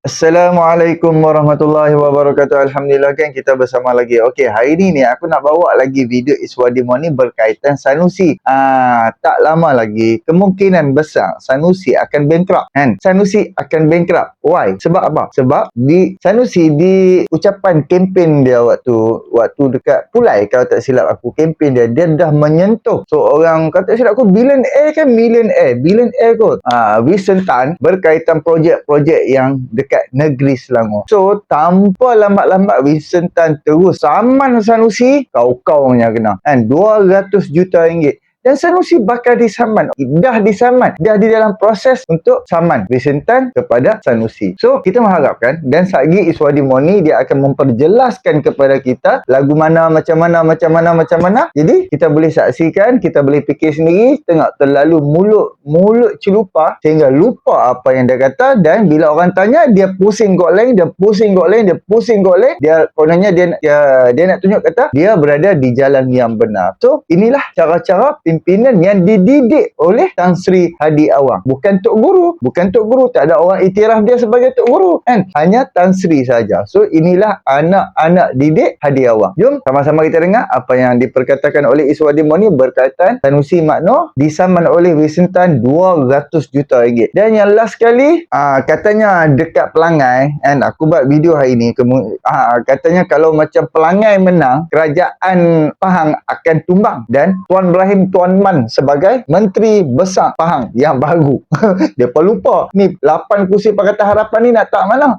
Assalamualaikum warahmatullahi wabarakatuh. Alhamdulillah kan kita bersama lagi. Okey, hari ni aku nak bawa lagi video Iswadimor ni berkaitan Sanusi. Tak lama lagi kemungkinan besar Sanusi akan bankrupt kan. Sanusi akan bankrupt. Why? Sebab apa? Sebab Sanusi di ucapan kempen dia waktu dekat Pulai, kalau tak silap aku, kempen dia dah menyentuh seorang, kalau tak silap aku, billionaire kot. Vincent Tan berkaitan projek-projek yang dekat negeri Selangor. So, tanpa lambat-lambat Vincent Tan terus saman Sanusi, kau-kaunya kena. Kan? 200 juta ringgit. Dan Sanusi bakal disaman. Dah disaman. Dah di dalam proses untuk saman Vincent Tan kepada Sanusi. So, kita mengharapkan, dan satgi Iswadimor ni dia akan memperjelaskan kepada kita lagu mana, macam mana. Jadi, kita boleh saksikan, kita boleh fikir sendiri, tengok terlalu mulut celupa sehingga lupa apa yang dia kata, dan bila orang tanya, dia pusing kot lain, dia kononnya dia nak tunjuk kata dia berada di jalan yang benar. So, inilah cara-cara pimpinan yang dididik oleh Tan Sri Hadi Awang. Bukan Tok Guru, tak ada orang iktiraf dia sebagai Tok Guru kan, hanya Tan Sri saja. So inilah anak-anak didik Hadi Awang. Jom sama-sama kita dengar apa yang diperkatakan oleh Iswadimor ni berkaitan Sanusi Makno disaman oleh Vincent Tan 200 juta ringgit. Dan yang last kali katanya dekat Pelangai, and aku buat video hari ni, katanya kalau macam Pelangai menang, kerajaan Pahang akan tumbang dan Tuan Ibrahim Tuan Man sebagai Menteri Besar Pahang yang baru. Depa lupa ni 8 kursi Pakatan Harapan ni nak tak mana.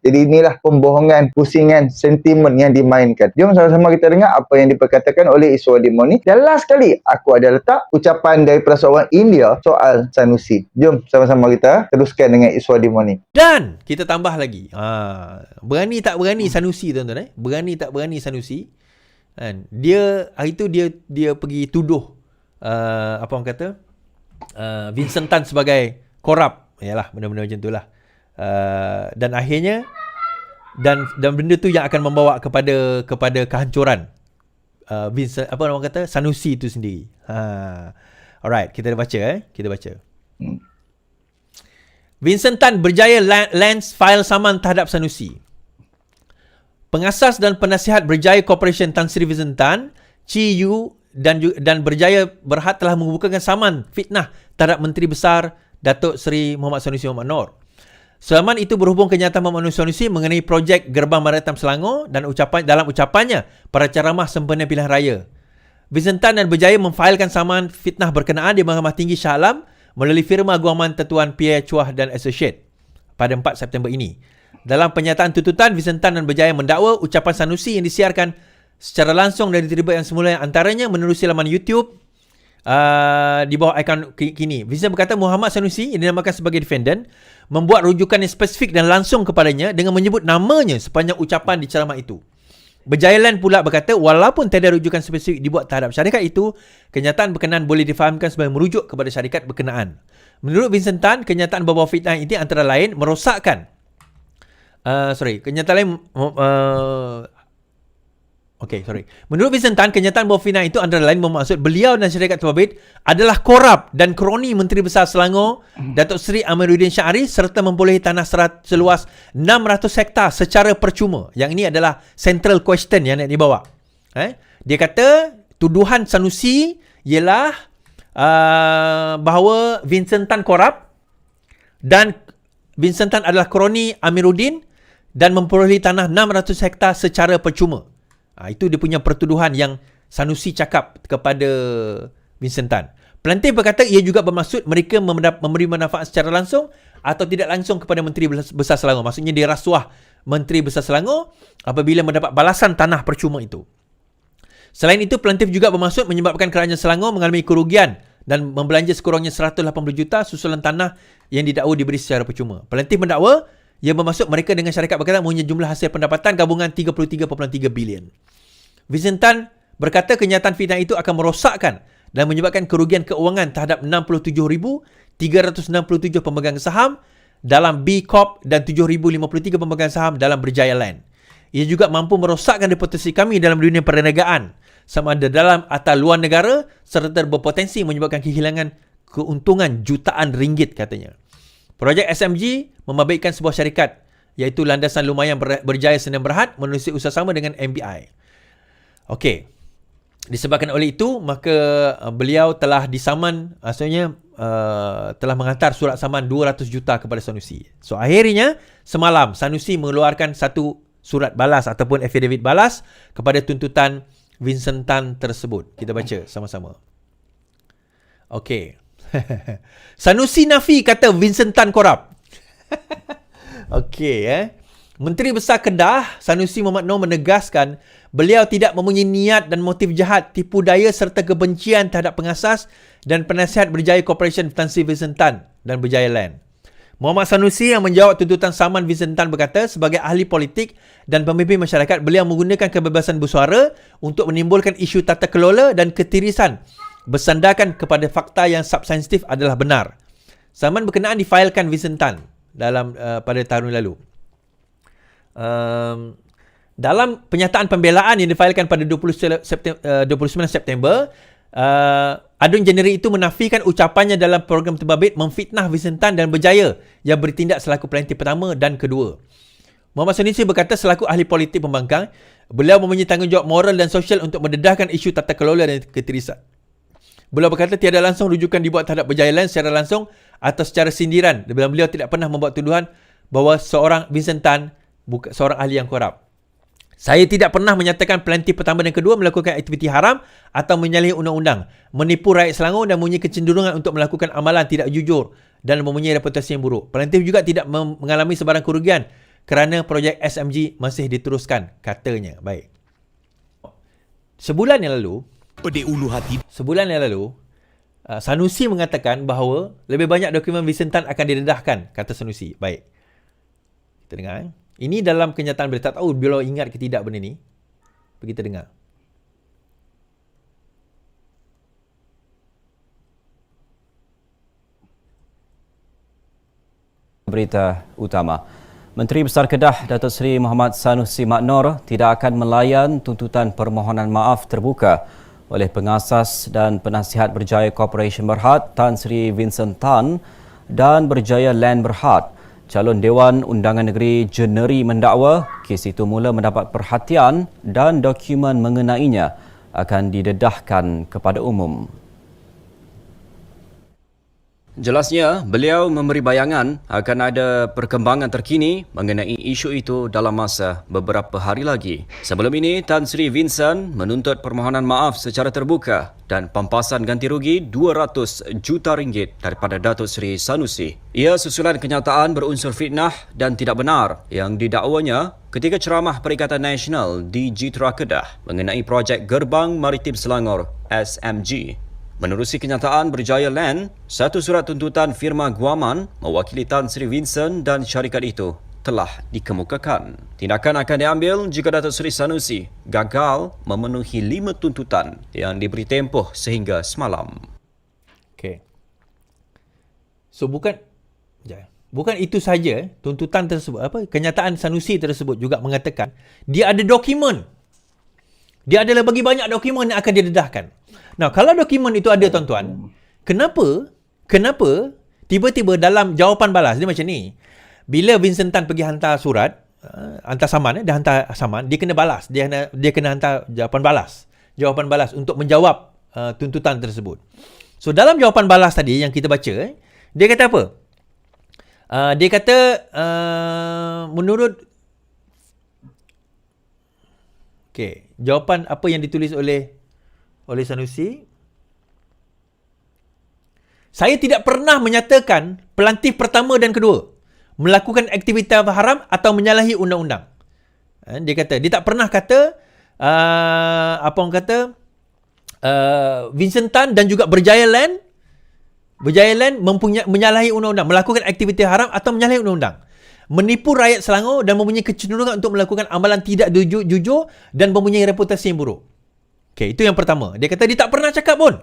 Jadi inilah pembohongan, pusingan, sentimen yang dimainkan. Jom sama-sama kita dengar apa yang diperkatakan oleh Iswadimor ni. Dan last kali aku ada letak ucapan daripada seorang India soal Sanusi. Jom sama-sama kita teruskan dengan Iswadimor ni. Dan kita tambah lagi. Berani tak berani Sanusi, tuan-tuan Berani tak berani Sanusi. Kan? Dia hari tu dia pergi tuduh apa orang kata, Vincent Tan sebagai korup. Yalah, benda-benda macam itulah. Dan akhirnya dan benda tu yang akan membawa kepada kehancuran Vincent, apa orang kata, Sanusi itu sendiri. Alright, kita dah baca kita baca. Vincent Tan berjaya lance file saman terhadap Sanusi. Pengasas dan penasihat Berjaya Corporation Tan Sri Vincent Tan, Chi Yu dan Berjaya Berhad telah membukakan saman fitnah terhadap Menteri Besar Datuk Seri Muhammad Sanusi Muhammad Noor. Saman itu berhubung kenyataan Muhammad Sanusi mengenai projek Gerbang Maritime Selangor dan dalam ucapannya pada ceramah sempena pilihan raya. Vincent Tan dan Berjaya memfailkan saman fitnah berkenaan di Mahkamah Tinggi Shah Alam melalui firma guaman Tuan Pierre Chuah dan Associate pada 4 September ini. Dalam pernyataan tuntutan, Vincent Tan dan Berjaya mendakwa ucapan Sanusi yang disiarkan secara langsung dari terlibat yang semula, antaranya menerusi laman YouTube di bawah ikon kini. Vincent berkata Muhammad Sanusi yang dinamakan sebagai defendant membuat rujukan yang spesifik dan langsung kepadanya dengan menyebut namanya sepanjang ucapan di ceramah itu. Berjaya Land pula berkata walaupun tiada rujukan spesifik dibuat terhadap syarikat itu, kenyataan berkenaan boleh difahamkan sebagai merujuk kepada syarikat berkenaan. Menurut Vincent Tan, kenyataan berbau fitnah ini antara lain merosakkan Menurut Vincent Tan, kenyataan bahawa fitnah itu antara lain bermaksud beliau dan syarikat terbabit adalah korup dan kroni Menteri Besar Selangor Datuk Seri Amiruddin Syahri serta memperolehi tanah seluas 600 hektar secara percuma. Yang ini adalah central question yang nak dibawa. Dia kata tuduhan Sanusi ialah bahawa Vincent Tan korup dan Vincent Tan adalah kroni Amiruddin dan memperolehi tanah 600 hektar secara percuma. Itu dia punya pertuduhan yang Sanusi cakap kepada Vincent Tan. Pelantik berkata ia juga bermaksud mereka memberi manfaat secara langsung atau tidak langsung kepada Menteri Besar Selangor. Maksudnya dia rasuah Menteri Besar Selangor apabila mendapat balasan tanah percuma itu. Selain itu, pelantik juga bermaksud menyebabkan kerajaan Selangor mengalami kerugian dan membelanja sekurangnya 180 juta susulan tanah yang didakwa diberi secara percuma. Pelantik mendakwa ia bermaksud mereka dengan syarikat berkaitan mempunyai jumlah hasil pendapatan gabungan 33.3 bilion. Vincent Tan berkata kenyataan fitnah itu akan merosakkan dan menyebabkan kerugian keuangan terhadap 67,367 pemegang saham dalam B Corp dan 7,053 pemegang saham dalam Berjaya Land. Ia juga mampu merosakkan reputasi kami dalam dunia perniagaan sama ada dalam atau luar negara serta berpotensi menyebabkan kehilangan keuntungan jutaan ringgit, katanya. Projek SMG membabitkan sebuah syarikat iaitu landasan lumayan berjaya Sdn Bhd menerusi usaha sama dengan MBI. Okey. Disebabkan oleh itu, maka beliau telah disaman, maksudnya telah menghantar surat saman 200 juta kepada Sanusi. So akhirnya semalam Sanusi mengeluarkan satu surat balas ataupun affidavit balas kepada tuntutan Vincent Tan tersebut. Kita baca sama-sama. Okey. Sanusi nafi kata Vincent Tan korup. Okey, Menteri Besar Kedah Sanusi Muhammad Noor menegaskan beliau tidak mempunyai niat dan motif jahat, tipu daya serta kebencian terhadap pengasas dan penasihat Berjaya Corporation Tan Sri Vincent Tan dan Berjaya Land. Muhammad Sanusi yang menjawab tuntutan saman Vincent Tan berkata, sebagai ahli politik dan pemimpin masyarakat, beliau menggunakan kebebasan bersuara untuk menimbulkan isu tata kelola dan ketirisan bersandarkan kepada fakta yang substantif adalah benar. Saman berkenaan difailkan Vincent Tan dalam pada tahun lalu. Dalam penyataan pembelaan yang difailkan pada 29 September, Adun Jeneri itu menafikan ucapannya dalam program terbabit memfitnah Vincent Tan dan Berjaya yang bertindak selaku pelantik pertama dan kedua. Muhammad Sanusi berkata selaku ahli politik pembangkang, beliau mempunyai tanggungjawab moral dan sosial untuk mendedahkan isu tata kelola dan ketirisan. Beliau berkata tiada langsung rujukan dibuat terhadap Berjaya Land secara langsung atau secara sindiran. Dan beliau tidak pernah membuat tuduhan bahawa seorang Vincent Tan seorang ahli yang korup. Saya tidak pernah menyatakan pelantik pertama dan kedua melakukan aktiviti haram atau menyalahi undang-undang, menipu rakyat Selangor dan mempunyai kecenderungan untuk melakukan amalan tidak jujur dan mempunyai reputasi yang buruk. Pelantik juga tidak mengalami sebarang kerugian kerana projek SMG masih diteruskan, katanya. Baik. Sebulan yang lalu, Sanusi mengatakan bahawa lebih banyak dokumen Vincent Tan akan didedahkan, kata Sanusi. Baik. Kita dengar. Ini dalam kenyataan berita. Tak tahu beliau ingat ke tidak benda ni. Pergi kita dengar. Berita utama. Menteri Besar Kedah Datuk Seri Muhammad Sanusi Noor tidak akan melayan tuntutan permohonan maaf terbuka oleh pengasas dan penasihat Berjaya Corporation Berhad Tan Sri Vincent Tan dan Berjaya Land Berhad. Calon Dewan Undangan Negeri Jeneri mendakwa kes itu mula mendapat perhatian dan dokumen mengenainya akan didedahkan kepada umum. Jelasnya, beliau memberi bayangan akan ada perkembangan terkini mengenai isu itu dalam masa beberapa hari lagi. Sebelum ini, Tan Sri Vincent menuntut permohonan maaf secara terbuka dan pampasan ganti rugi RM200 juta daripada Datuk Seri Sanusi. Ia susulan kenyataan berunsur fitnah dan tidak benar yang didakwanya ketika ceramah Perikatan Nasional di Jitra Kedah mengenai projek Gerbang Maritim Selangor SMG. Menerusi kenyataan Berjaya Land, satu surat tuntutan firma guaman mewakili Tan Sri Vincent dan syarikat itu telah dikemukakan. Tindakan akan diambil jika Datuk Seri Sanusi gagal memenuhi 5 tuntutan yang diberi tempoh sehingga semalam. Okey. So bukan itu saja tuntutan tersebut, kenyataan Sanusi tersebut juga mengatakan dia ada dokumen. Dia adalah bagi banyak dokumen yang akan didedahkan. Nah, kalau dokumen itu ada tuan-tuan, kenapa tiba-tiba dalam jawapan balas dia macam ni? Bila Vincent Tan pergi hantar surat, hantar saman, dia hantar saman, dia kena balas, dia kena hantar jawapan balas untuk menjawab tuntutan tersebut. So dalam jawapan balas tadi yang kita baca, dia kata apa? Dia kata menurut jawapan apa yang ditulis oleh Sanusi, saya tidak pernah menyatakan pelantik pertama dan kedua melakukan aktiviti haram atau menyalahi undang-undang. Dia kata, dia tak pernah kata Vincent Tan dan juga Berjaya Land menyalahi undang-undang, melakukan aktiviti haram atau menyalahi undang-undang, menipu rakyat Selangor dan mempunyai kecenderungan untuk melakukan amalan tidak jujur dan mempunyai reputasi yang buruk. Okey, itu yang pertama. Dia kata dia tak pernah cakap pun.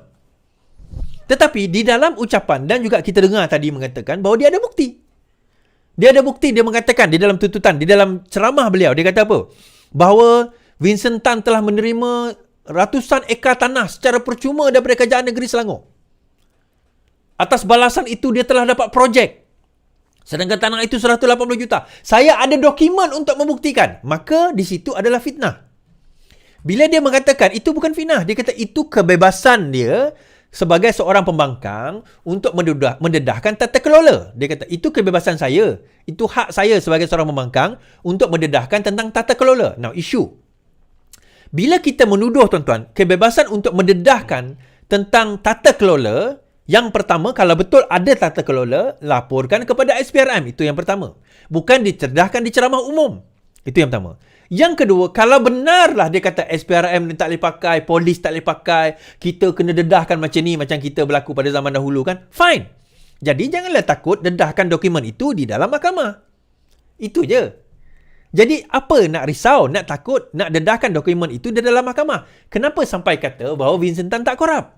Tetapi di dalam ucapan dan juga kita dengar tadi mengatakan bahawa dia ada bukti. Dia ada bukti, dia mengatakan di dalam tuntutan, di dalam ceramah beliau, dia kata apa? Bahawa Vincent Tan telah menerima ratusan ekar tanah secara percuma daripada Kerajaan Negeri Selangor. Atas balasan itu dia telah dapat projek. Sedangkan tanah itu 180 juta. Saya ada dokumen untuk membuktikan. Maka di situ adalah fitnah. Bila dia mengatakan itu bukan fitnah, dia kata itu kebebasan dia sebagai seorang pembangkang untuk mendedahkan tata kelola. Dia kata itu kebebasan saya. Itu hak saya sebagai seorang pembangkang untuk mendedahkan tentang tata kelola. Now, isu. Bila kita menuduh, tuan-tuan, kebebasan untuk mendedahkan tentang tata kelola, yang pertama, kalau betul ada tata kelola, laporkan kepada SPRM. Itu yang pertama. Bukan dicerdahkan di ceramah umum. Itu yang pertama. Yang kedua, kalau benarlah dia kata SPRM ni tak boleh pakai, polis tak boleh pakai, kita kena dedahkan macam ni, macam kita berlaku pada zaman dahulu kan, fine. Jadi janganlah takut dedahkan dokumen itu di dalam mahkamah. Itu je. Jadi apa nak risau, nak takut, nak dedahkan dokumen itu di dalam mahkamah? Kenapa sampai kata bahawa Vincent Tan tak korup?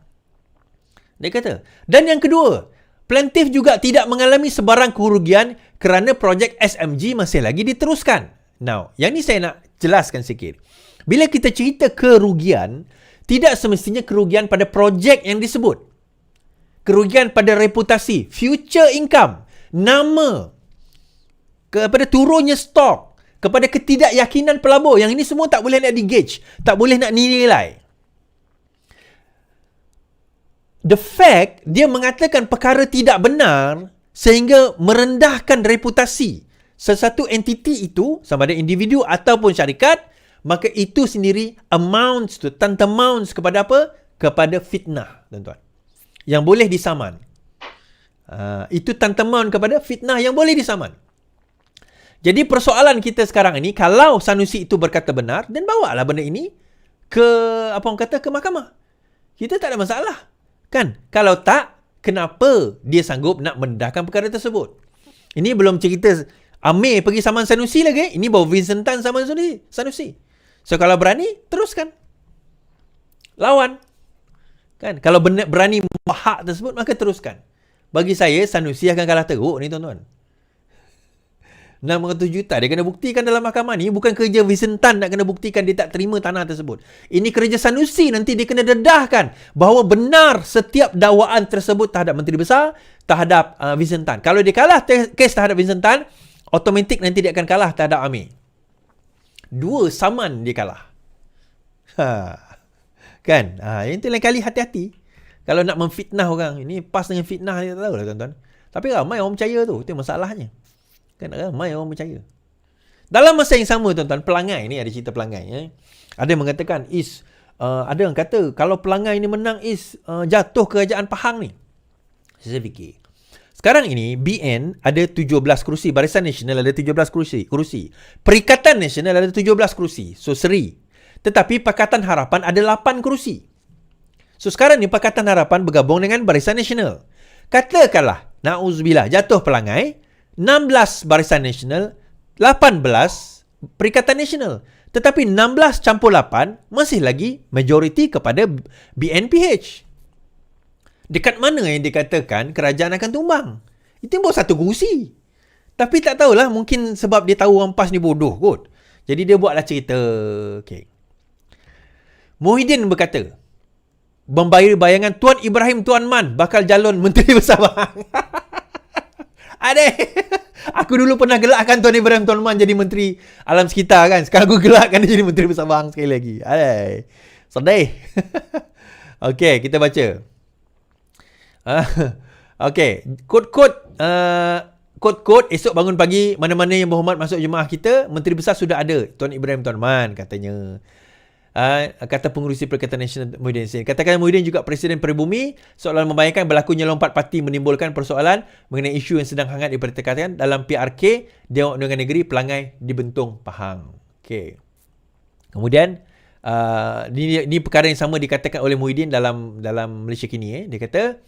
Dia kata. Dan yang kedua, plaintiff juga tidak mengalami sebarang kerugian kerana projek SMG masih lagi diteruskan. Now, yang ni saya nak jelaskan sikit. Bila kita cerita kerugian, tidak semestinya kerugian pada projek yang disebut. Kerugian pada reputasi, future income, nama, kepada turunnya stok, kepada ketidakyakinan pelabur. Yang ini semua tak boleh nak di-gauge, tak boleh nak nilai. The fact dia mengatakan perkara tidak benar sehingga merendahkan reputasi sesuatu entiti itu, sama ada individu ataupun syarikat, maka itu sendiri amounts to, tantamounts kepada apa? Kepada fitnah, tuan-tuan. Yang boleh disaman. Itu tantamount kepada fitnah yang boleh disaman. Jadi persoalan kita sekarang ini, kalau Sanusi itu berkata benar, dan bawalah benda ini ke, apa orang kata, ke mahkamah. Kita tak ada masalah. Kan? Kalau tak, kenapa dia sanggup nak mendedahkan perkara tersebut? Ini belum cerita Amir pergi saman Sanusi lagi. Ini baru Vincent Tan saman Sanusi. So, kalau berani, teruskan. Lawan. Kan? Kalau berani hak tersebut, maka teruskan. Bagi saya, Sanusi akan kalah teruk ni, tuan-tuan. 600 juta dia kena buktikan dalam mahkamah ni. Bukan kerja Vincent Tan nak kena buktikan dia tak terima tanah tersebut. Ini kerja Sanusi, nanti dia kena dedahkan bahawa benar setiap dakwaan tersebut terhadap Menteri Besar, terhadap Vincent Tan. Kalau dia kalah kes terhadap Vincent Tan, automatik nanti dia akan kalah terhadap Amir. Dua saman dia kalah. Kan? Yang tu lain kali hati-hati. Kalau nak memfitnah orang, ini pas dengan fitnah, dia tak tahu lah, tuan-tuan. Tapi ramai orang percaya tu. Itu masalahnya. Kan ramai orang percaya. Dalam masa yang sama, tuan-tuan, pelangai ni, ada cerita pelangai. Ada yang mengatakan, ada yang kata, kalau pelangai ni menang, jatuh kerajaan Pahang ni. Saya fikir. Sekarang ini, BN ada 17 kerusi. Barisan Nasional ada 17 kerusi. Perikatan Nasional ada 17 kerusi. So, seri. Tetapi Pakatan Harapan ada 8 kerusi. So, sekarang ni Pakatan Harapan bergabung dengan Barisan Nasional. Katakanlah, na'udzubillah, jatuh pelangai, 16 Barisan Nasional, 18 Perikatan Nasional. Tetapi 16 campur 8 masih lagi majoriti kepada BNPH. Dekat mana yang dikatakan kerajaan akan tumbang? Itu baru satu kerusi. Tapi tak tahulah, mungkin sebab dia tahu orang PAS ni bodoh kot. Jadi dia buatlah cerita. Okay. Muhyiddin berkata, membayar bayangan Tuan Ibrahim Tuan Man bakal calon Menteri Besar Pahang. Aku dulu pernah gelakkan Tuan Ibrahim Tuan Man jadi Menteri Alam Sekitar kan. Sekarang aku gelakkan dia jadi Menteri Besar Pahang sekali lagi. Sedih. Okey, kita baca. Okey, kod esok bangun pagi, mana-mana yang berhormat masuk jemaah kita, Menteri Besar sudah ada, Tuan Ibrahim Tuan Man katanya. Kata pengurusi Perikatan Nasional Muhyiddin Yassin. Katakan Muhyiddin juga Presiden Peribumi seolah membayangkan berlakunya lompat parti menimbulkan persoalan mengenai isu yang sedang hangat dipertikatkan dalam PRK Dewan Undangan Negeri Pelangai di Bentong Pahang. Okey. Kemudian ini perkara yang sama dikatakan oleh Muhyiddin dalam Malaysia Kini. Dia kata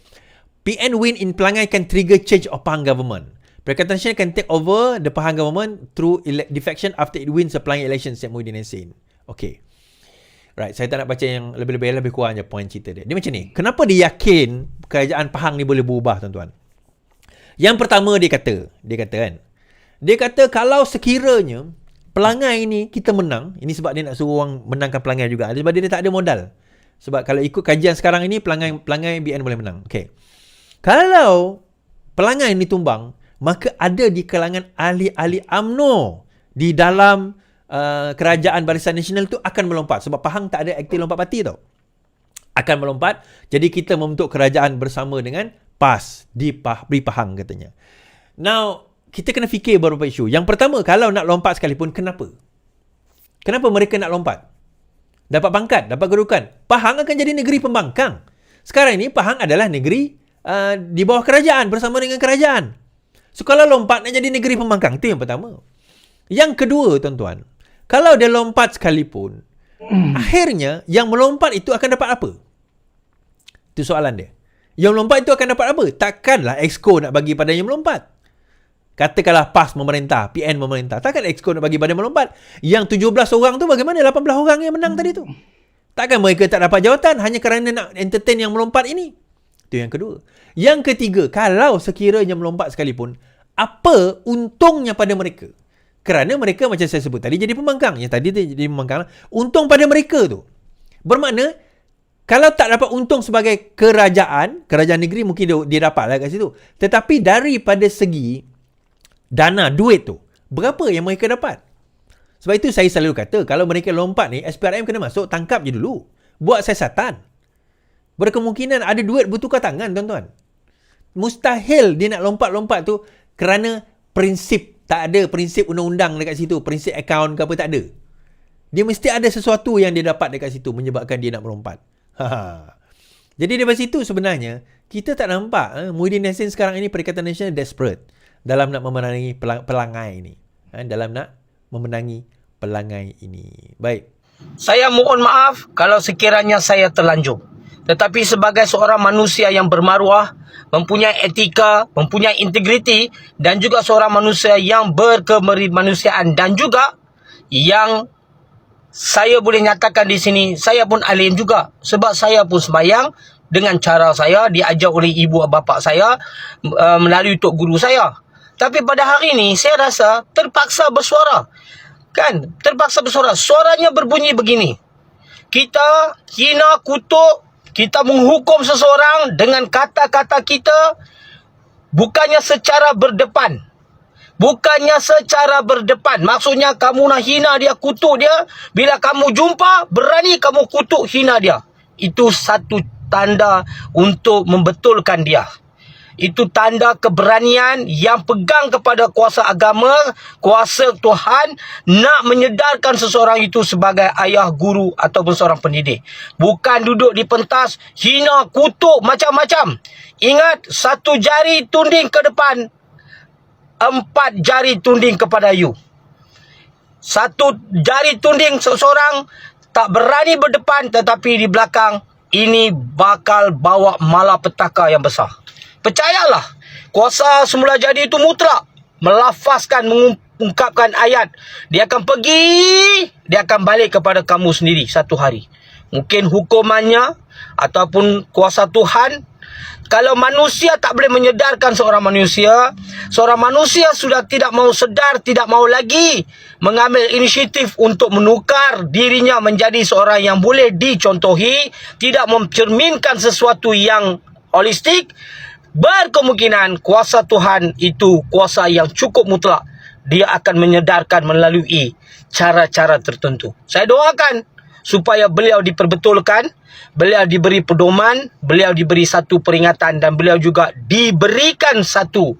PN win in Pelangai can trigger change of Pahang government. Perikatan Nasional can take over the Pahang government through defection after it wins the Pelangai election, said Muhyiddin Yassin. Okey. Right, saya tak nak baca yang lebih kurang je poin cerita dia. Dia macam ni. Kenapa dia yakin kerajaan Pahang ni boleh berubah, tuan-tuan? Yang pertama dia kata kan. Dia kata kalau sekiranya Pelangai ni kita menang, ini sebab dia nak suruh orang menangkan Pelangai juga. Sebab dia tak ada modal. Sebab kalau ikut kajian sekarang ini Pelangai BN boleh menang. Okey. Kalau Pelangai ni tumbang, maka ada di kalangan ahli-ahli UMNO di dalam kerajaan Barisan Nasional tu akan melompat. Sebab Pahang tak ada aktif lompat parti tau. Akan melompat. Jadi kita membentuk kerajaan bersama dengan PAS di Pahang katanya. Now, kita kena fikir beberapa isu. Yang pertama, kalau nak lompat sekalipun, kenapa? Kenapa mereka nak lompat? Dapat pangkat, dapat kedudukan. Pahang akan jadi negeri pembangkang. Sekarang ini Pahang adalah negeri di bawah kerajaan, bersama dengan kerajaan. So, kalau lompat nak jadi negeri pembangkang, itu yang pertama. Yang kedua, tuan-tuan, kalau dia lompat sekalipun, akhirnya yang melompat itu akan dapat apa? Itu soalan dia. Yang melompat itu akan dapat apa? Takkanlah Exco nak bagi pada yang melompat. Katakanlah PAS memerintah, PN memerintah. Takkan Exco nak bagi pada melompat. Yang 17 orang tu bagaimana 18 orang yang menang tadi tu? Takkan mereka tak dapat jawatan hanya kerana nak entertain yang melompat ini? Itu yang kedua. Yang ketiga, kalau sekiranya melompat sekalipun, apa untungnya pada mereka? Kerana mereka macam saya sebut tadi jadi pembangkang. Yang tadi jadi pembangkang. Untung pada mereka tu. Bermakna, kalau tak dapat untung sebagai kerajaan negeri mungkin dia dapat lah kat situ. Tetapi daripada segi dana, duit tu, berapa yang mereka dapat? Sebab itu saya selalu kata, kalau mereka lompat ni, SPRM kena masuk, tangkap je dulu. Buat siasatan. Berkemungkinan ada duit bertukar tangan, tuan-tuan. Mustahil dia nak lompat-lompat tu kerana prinsip. Tak ada prinsip undang-undang dekat situ. Prinsip akaun ke apa, tak ada. Dia mesti ada sesuatu yang dia dapat dekat situ menyebabkan dia nak melompat. Jadi daripada situ sebenarnya, kita tak nampak Muhyiddin Yassin sekarang ini Perikatan Nasional desperate dalam nak memenangi pelangai ini. Dalam nak memenangi pelangai ini. Baik. Saya mohon maaf kalau sekiranya saya terlanjur. Tetapi sebagai seorang manusia yang bermaruah, mempunyai etika, mempunyai integriti, dan juga seorang manusia yang berkemanusiaan, dan juga yang saya boleh nyatakan di sini, saya pun alim juga. Sebab saya pun sembahyang dengan cara saya, diajar oleh ibu bapa saya, melalui tok guru saya. Tapi pada hari ini, saya rasa terpaksa bersuara. Kan? Terpaksa bersuara. Suaranya berbunyi begini. Kita hina, kutuk, kita menghukum seseorang dengan kata-kata kita, bukannya secara berdepan. Bukannya secara berdepan. Maksudnya kamu nak hina dia, kutuk dia. Bila kamu jumpa, berani kamu kutuk, hina dia. Itu satu tanda untuk membetulkan dia. Itu tanda keberanian yang pegang kepada kuasa agama, kuasa Tuhan, nak menyedarkan seseorang itu sebagai ayah, guru ataupun seorang pendidik. Bukan duduk di pentas, hina, kutuk, macam-macam. Ingat, satu jari tunding ke depan, 4 jari tunding kepada you. Satu jari tunding seseorang tak berani berdepan, tetapi di belakang, ini bakal bawa malapetaka yang besar. Percayalah, kuasa semula jadi itu mutlak. Melafazkan, mengungkapkan ayat. Dia akan pergi, dia akan balik kepada kamu sendiri satu hari. Mungkin hukumannya ataupun kuasa Tuhan. Kalau manusia tak boleh menyedarkan seorang manusia sudah tidak mau sedar, tidak mau lagi mengambil inisiatif untuk menukar dirinya menjadi seorang yang boleh dicontohi, tidak mencerminkan sesuatu yang holistik, berkemungkinan kuasa Tuhan itu kuasa yang cukup mutlak. Dia akan menyedarkan melalui cara-cara tertentu. Saya doakan supaya beliau diperbetulkan, beliau diberi pedoman, beliau diberi satu peringatan, dan beliau juga diberikan satu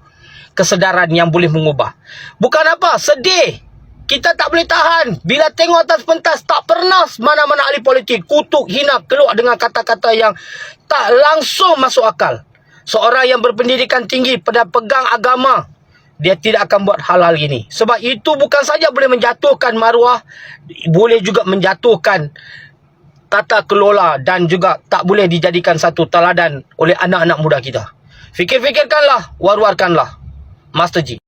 kesedaran yang boleh mengubah. Bukan apa, sedih. Kita tak boleh tahan. Bila tengok atas pentas, tak pernah mana-mana ahli politik kutuk, hina, keluar dengan kata-kata yang tak langsung masuk akal. Seorang yang berpendidikan tinggi, pegang agama, dia tidak akan buat hal-hal ini. Sebab itu bukan saja boleh menjatuhkan maruah, boleh juga menjatuhkan tata kelola, dan juga tak boleh dijadikan satu teladan oleh anak-anak muda kita. Fikir-fikirkanlah, war-warkanlah. Master G.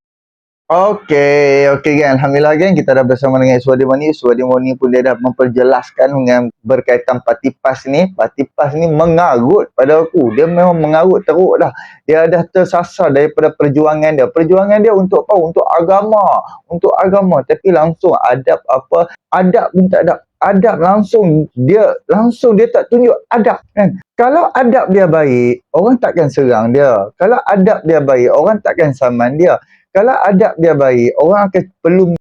Okey kan. Alhamdulillah kan kita dah bersama dengan Iswadimoni. Iswadimoni pun dia dah memperjelaskan dengan berkaitan parti PAS ni. Parti PAS ni mengarut pada aku. Dia memang mengarut teruk dah. Dia dah tersasar daripada perjuangan dia. Perjuangan dia untuk apa? Untuk agama. Untuk agama. Tapi langsung adab apa? Adab pun tak ada. Adab langsung dia tak tunjuk adab kan. Kalau adab dia baik, orang takkan serang dia. Kalau adab dia baik, orang takkan saman dia. Kalau adab dia baik, orang akan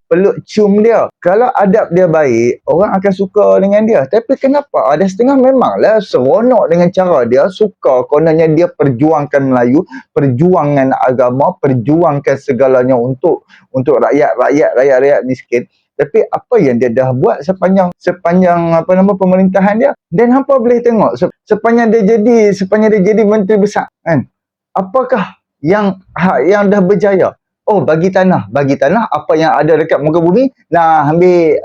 peluk cium dia. Kalau adab dia baik, orang akan suka dengan dia. Tapi kenapa? Ada setengah memanglah seronok dengan cara dia, suka kononnya dia perjuangkan Melayu, perjuangan agama, perjuangkan segalanya untuk rakyat miskin. Tapi apa yang dia dah buat sepanjang pemerintahan dia, dan hampa boleh tengok sepanjang dia jadi menteri besar kan, apakah yang dah berjaya? Oh, bagi tanah apa yang ada dekat muka bumi, nah ambil.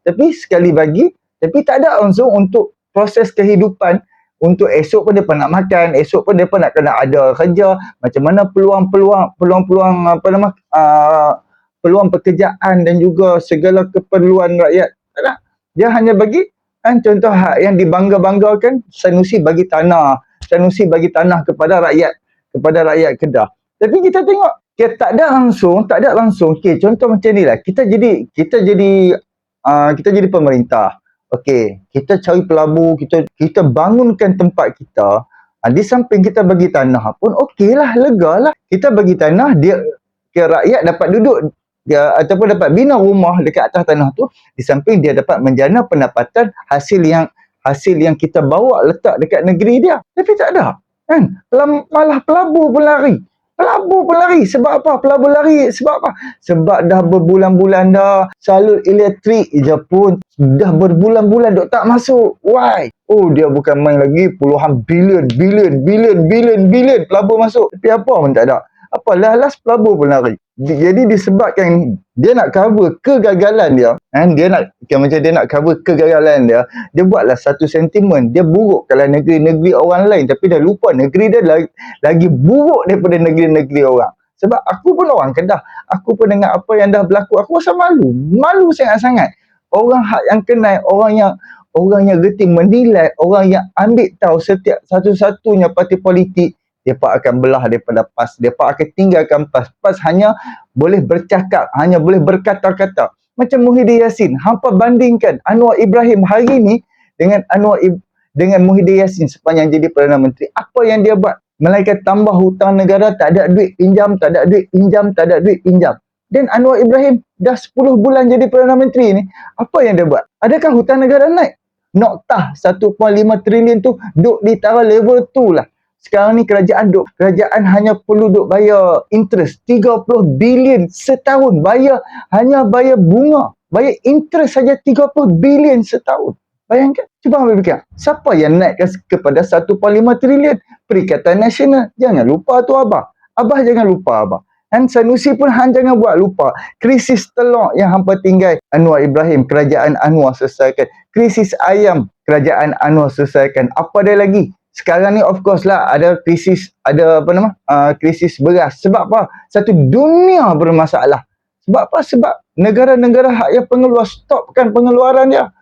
Tapi sekali bagi, tapi tak ada langsung untuk proses kehidupan. Untuk esok pun mereka nak makan, esok pun mereka nak kena ada kerja, macam mana peluang peluang pekerjaan dan juga segala keperluan rakyat. Tak ada. Dia hanya bagi kan, contoh yang dibangga-banggakan, Sanusi bagi tanah kepada rakyat Kedah. Tapi kita tengok tak ada langsung. Okey, contoh macam ni lah. Kita jadi pemerintah. Okey, kita cari pelabur, kita bangunkan tempat kita. Di samping kita bagi tanah pun okeylah, legalah. Kita bagi tanah, dia rakyat dapat duduk dia ataupun dapat bina rumah dekat atas tanah tu, di samping dia dapat menjana pendapatan hasil yang kita bawa letak dekat negeri dia. Tapi tak ada kan, malah pelabur pun lari. Sebab apa? Sebab dah berbulan-bulan dah salur elektrik je pun dah berbulan-bulan duk tak masuk. Why? Oh, dia bukan main lagi, puluhan bilion pelabur masuk, tapi apa pun tak ada. Apalah, last pelabur pun lari. Jadi disebabkan dia nak cover kegagalan dia, dia nak cover kegagalan dia, dia buatlah satu sentimen, dia buruk kalau negeri-negeri orang lain, tapi dia lupa negeri dia lagi buruk daripada negeri-negeri orang. Sebab aku pun orang Kedah, aku pun dengar apa yang dah berlaku, aku rasa malu sangat-sangat. Orang yang kenal, orang yang reti menilai, orang yang ambil tahu setiap satu-satunya parti politik, mereka akan belah daripada PAS. Mereka akan tinggalkan PAS. PAS hanya boleh bercakap, hanya boleh berkata-kata. Macam Muhyiddin Yassin. Hampa bandingkan Anwar Ibrahim hari ni dengan Muhyiddin Yassin sepanjang jadi Perdana Menteri. Apa yang dia buat? Melainkan tambah hutang negara, tak ada duit pinjam. Dan Anwar Ibrahim dah 10 bulan jadi Perdana Menteri ni. Apa yang dia buat? Adakah hutang negara naik? Noktah 1.5 trilion tu duk di taraf level tu lah. Sekarang ni kerajaan hanya perlu duk bayar interest 30 bilion setahun. Hanya bayar bunga. Bayar interest saja 30 bilion setahun. Bayangkan. Cuba ambil fikir. Siapa yang naikkan kepada 1.5 trilion? Perikatan Nasional. Jangan lupa tu Abah. Abah jangan lupa Abah. Dan Sanusi pun jangan buat lupa. Krisis telur yang hampa tinggal Anwar Ibrahim, kerajaan Anwar selesaikan. Krisis ayam, kerajaan Anwar selesaikan. Apa dia lagi? Sekarang ni of course lah ada krisis, krisis beras. Sebab apa? Satu dunia bermasalah. Sebab apa? Sebab negara-negara yang pengeluar stopkan pengeluaran dia.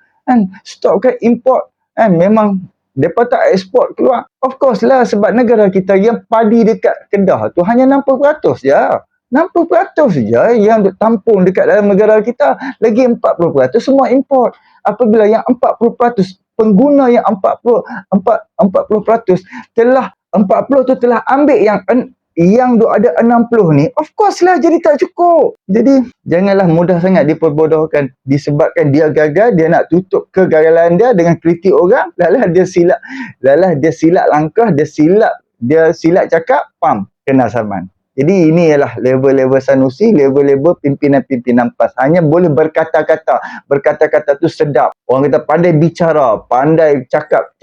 Stopkan import. Memang mereka tak ekspor keluar. Of course lah, sebab negara kita yang padi dekat Kedah tu hanya 60% je. 60% je yang tampung dekat dalam negara kita. Lagi 40% semua import. Apabila yang 40%, pengguna yang 40% telah 40 tu telah ambil yang ada 60 ni, of course lah jadi tak cukup. Jadi janganlah mudah sangat diperbodohkan. Disebabkan dia gagal, dia nak tutup kegagalan dia dengan kritik orang, dia silap langkah, dia silap cakap, kena saman. Jadi ini ialah level-level Sanusi, level-level pimpinan-pimpinan PAS. Hanya boleh berkata-kata. Berkata-kata tu sedap. Orang kata pandai bicara, pandai cakap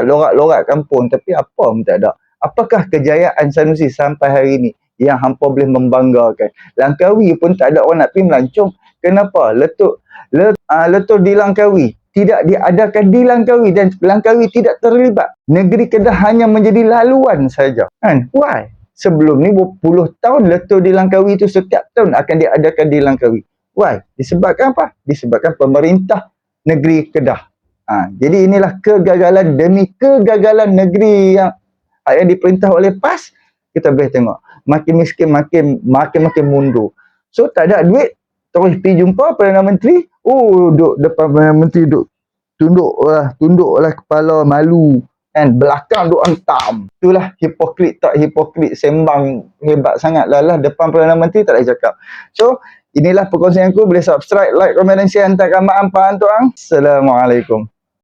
lorak-lorak kampung. Tapi apa pun tak ada. Apakah kejayaan Sanusi sampai hari ini yang hampa boleh membanggakan? Langkawi pun tak ada orang nak pergi melancong. Kenapa? Letup di Langkawi tidak diadakan di Langkawi dan Langkawi tidak terlibat. Negeri Kedah hanya menjadi laluan saja. Why? Sebelum ni berpuluh tahun letup di Langkawi itu setiap tahun akan diadakan di Langkawi. Why? Disebabkan apa? Disebabkan pemerintah negeri Kedah. Jadi inilah kegagalan demi kegagalan negeri yang diperintah oleh PAS. Kita boleh tengok makin miskin makin mundur. So tak ada duit, terus pergi jumpa Perdana Menteri. Oh, duduk depan Perdana Menteri, tunduklah kepala, malu. And belakang duk hentam. Itulah hipokrit tak hipokrit, sembang hebat sangat lah, depan Perdana Menteri tak ada cakap. So inilah perkongsian aku. Boleh subscribe, like, komen dan share. Hantarkan maaf Pak Antuang. Assalamualaikum.